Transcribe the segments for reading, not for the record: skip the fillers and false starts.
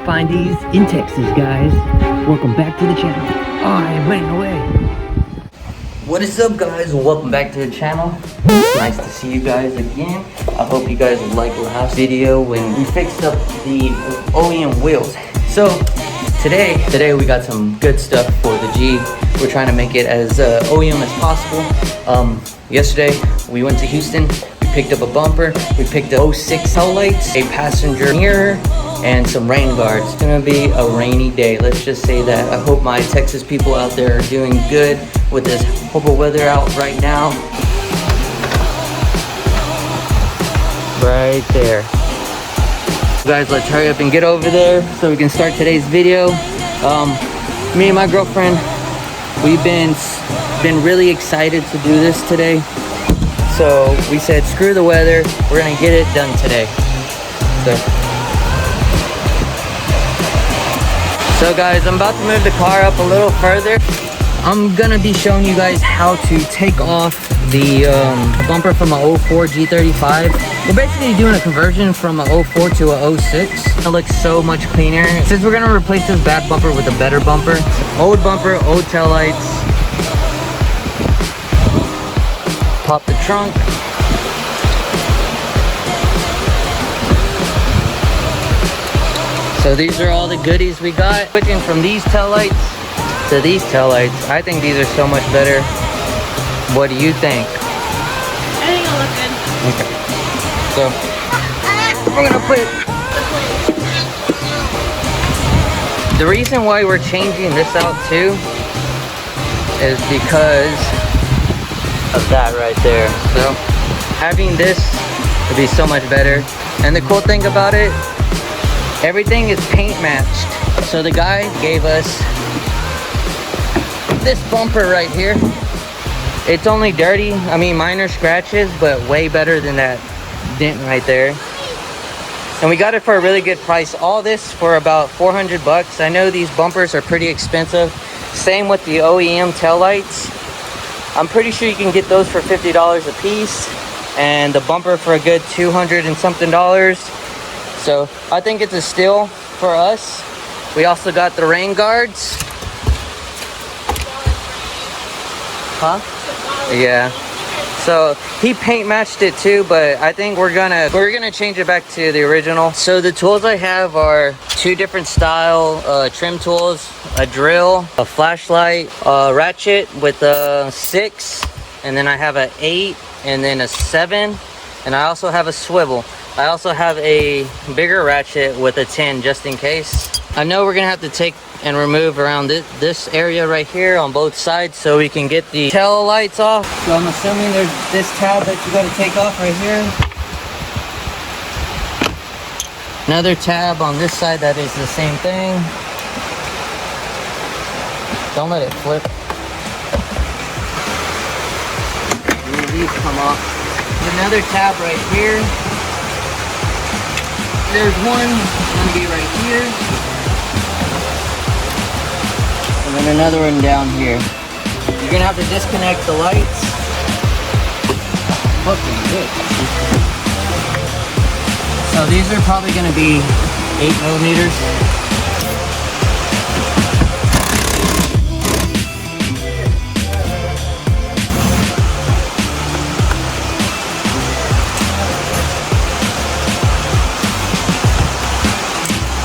find these in Texas, guys. Welcome back to the channel. Oh, I went away. What is up, guys? Welcome back to the channel. It's nice to see you guys again. I hope you guys liked last video when we fixed up the OEM wheels. So today we got some good stuff for the G. We're trying to make it as OEM as possible. Yesterday we went to Houston. We picked up a bumper. We picked up 06 taillights, a passenger mirror, and some rain guards. It's gonna be a rainy day, let's just say that. I hope my Texas people out there are doing good with this horrible weather out right now. Right there. Guys, let's hurry up and get over there so we can start today's video. Me and my girlfriend, we've been really excited to do this today. So we said, screw the weather, we're gonna get it done today. So guys, I'm about to move the car up a little further. I'm gonna be showing you guys how to take off the bumper from a 04 G35. We're basically doing a conversion from a 04 to a 06. It looks so much cleaner. Since we're gonna replace this bad bumper with a better bumper. Old bumper, old taillights. Pop the trunk. So these are all the goodies we got. Switching from these taillights to these taillights. I think these are so much better. What do you think? I think it'll look good. Okay. So we're gonna put. The reason why we're changing this out too is because of that right there. So having this would be so much better. And the cool thing about it, everything is paint matched. So the guy gave us this bumper right here. It's only dirty, I mean minor scratches, but way better than that dent right there. And we got it for a really good price. All this for about 400 bucks. I know these bumpers are pretty expensive. Same with the OEM taillights. I'm pretty sure you can get those for $50 a piece. And the bumper for a good 200 and something dollars. So I think it's a steal for us. We also got the rain guards. Huh? Yeah. So he paint matched it too, but I think we're gonna change it back to the original. So the tools I have are two different style trim tools, a drill, a flashlight, a ratchet with a 6, and then I have an 8, and then a 7, and I also have a swivel. I also have a bigger ratchet with a 10 just in case. I know we're gonna have to take and remove around this area right here on both sides so we can get the tail lights off. So I'm assuming there's this tab that you gotta take off right here. Another tab on this side that is the same thing. Don't let it flip. And these come off. Another tab right here. There's one gonna be right here, and then another one down here. You're gonna have to disconnect the lights. Fucking good. So these are probably gonna be 8 millimeters.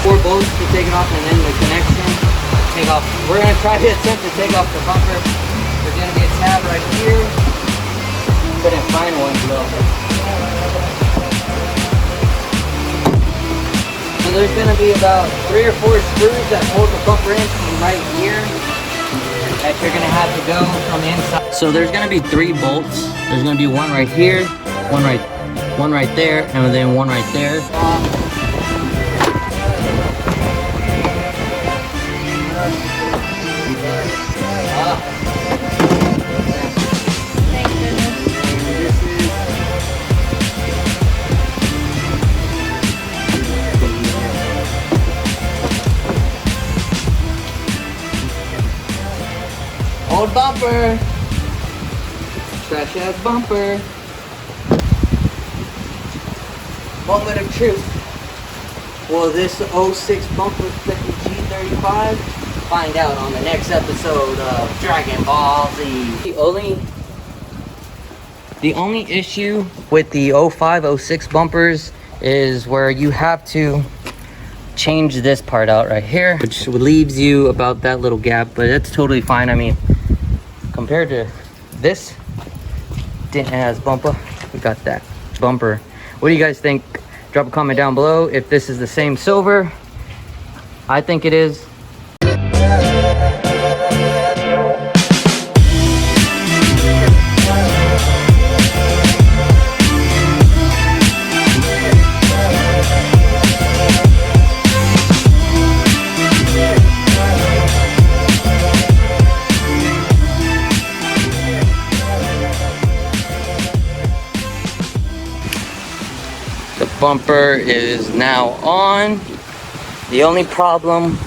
Four bolts to take it off, and then the connection. Take off. We're gonna try to attempt to take off the bumper. There's gonna be a tab right here. Couldn't find one though. So there's gonna be about 3 or 4 screws that hold the bumper in from right here. That you're gonna have to go from the inside. So there's gonna be 3 bolts. There's gonna be one right here, one right there, and then one right there. Old bumper. Trash ass bumper. Moment of truth. Will this '06 bumper fit the G35? Find out on the next episode of Dragon Ball Z. The only issue with the '05, '06 bumpers is where you have to change this part out right here, which leaves you about that little gap, but it's totally fine. I mean, compared to this didn't have bumper, we got that bumper. What do you guys think? Drop a comment down below if this is the same silver. I think it is. The bumper is now on. The only problem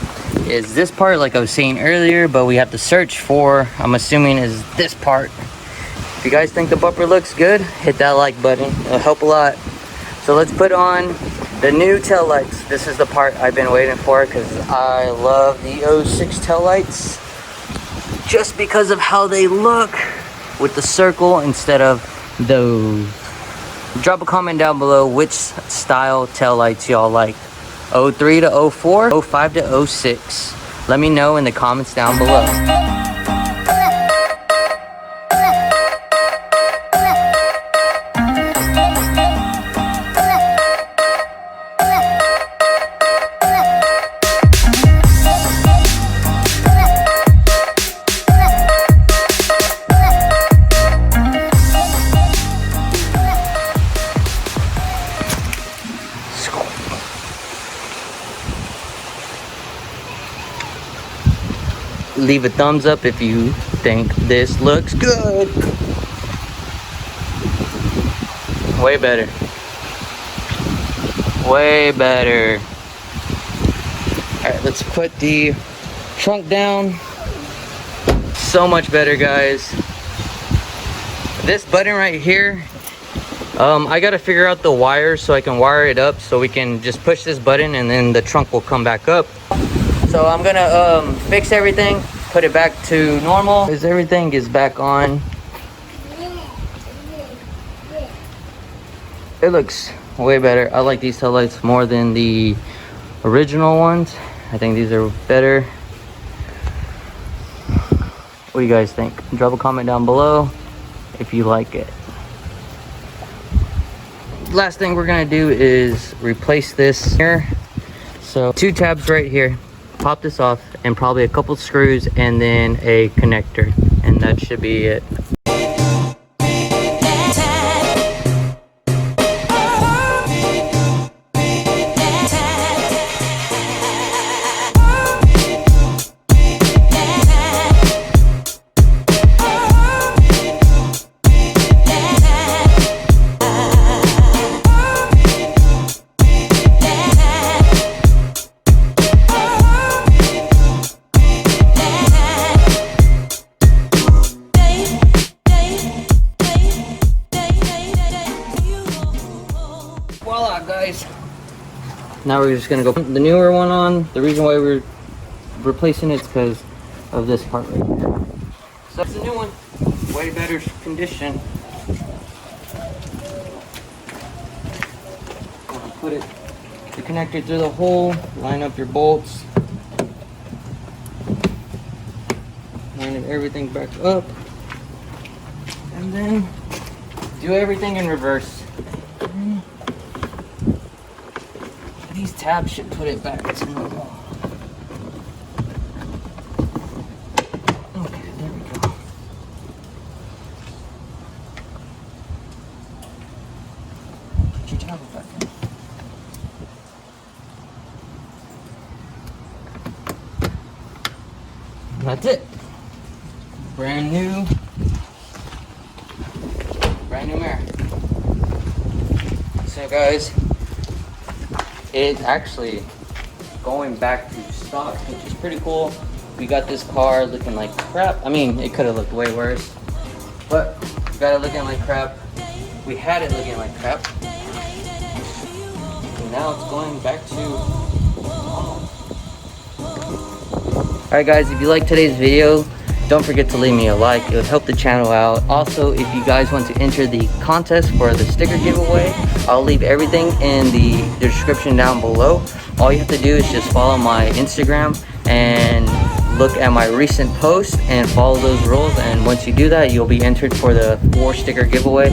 is this part, like I was saying earlier, but we have to search for, I'm assuming, is this part. If you guys think the bumper looks good, hit that like button. It'll help a lot. So let's put on the new tail lights. This is the part I've been waiting for because I love the '06 tail lights just because of how they look with the circle instead of those. Drop a comment down below which style tail lights y'all like. 03 to 04, 05 to 06. Let me know in the comments down below. Leave a thumbs up if you think this looks good. Way better. Way better. Alright, let's put the trunk down. So much better, guys. This button right here, I gotta figure out the wires so I can wire it up so we can just push this button and then the trunk will come back up. So I'm gonna fix everything, put it back to normal as everything is back on. It looks way better. I like these taillights more than the original ones. I think these are better. What do you guys think? Drop a comment down below if you like it. Last thing we're gonna do is replace this here. So 2 tabs right here. Pop this off and probably a couple screws and then a connector, and that should be it. Voila, guys. Now we're just gonna go put the newer one on. The reason why we're replacing it is because of this part right here. So it's a new one, way better condition. Put it, the connector through the hole, line up your bolts, line everything back up, and then do everything in reverse. These tabs should put it back to normal. Okay, there we go. Put your tab back in. And that's it. Brand new mirror. So guys, it's actually going back to stock, which is pretty cool. We got this car looking like crap. I mean, it could have looked way worse, but we got it looking like crap. We had it looking like crap. now it's going back to normal. Alright guys, if you like today's video, don't forget to leave me a like. It would help the channel out. Also, if you guys want to enter the contest for the sticker giveaway, I'll leave everything in the description down below. All you have to do is just follow my Instagram and look at my recent posts and follow those rules, and once you do that, you'll be entered for the 4 sticker giveaway.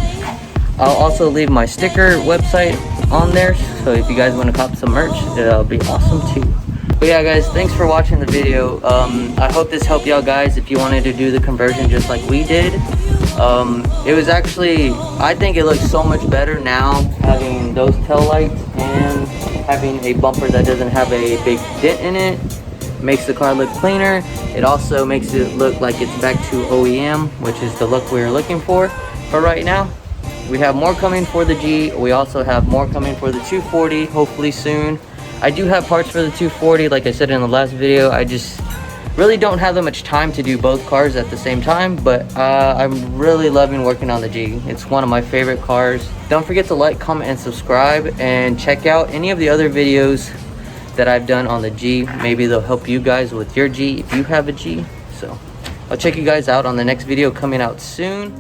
I'll also leave my sticker website on there, so if you guys want to cop some merch, it'll be awesome too. But yeah guys, thanks for watching the video. I hope this helped y'all guys if you wanted to do the conversion just like we did. It was actually, I think it looks so much better now having those tail lights and having a bumper that doesn't have a big dent in it. Makes the car look cleaner. It also makes it look like it's back to OEM, which is the look we were looking for. But right now, we have more coming for the G. We also have more coming for the 240, hopefully soon. I do have parts for the 240, like I said in the last video. I just really don't have that much time to do both cars at the same time, but I'm really loving working on the G. It's one of my favorite cars. Don't forget to like, comment, and subscribe, and check out any of the other videos that I've done on the G. Maybe they'll help you guys with your G if you have a G. So I'll check you guys out on the next video coming out soon.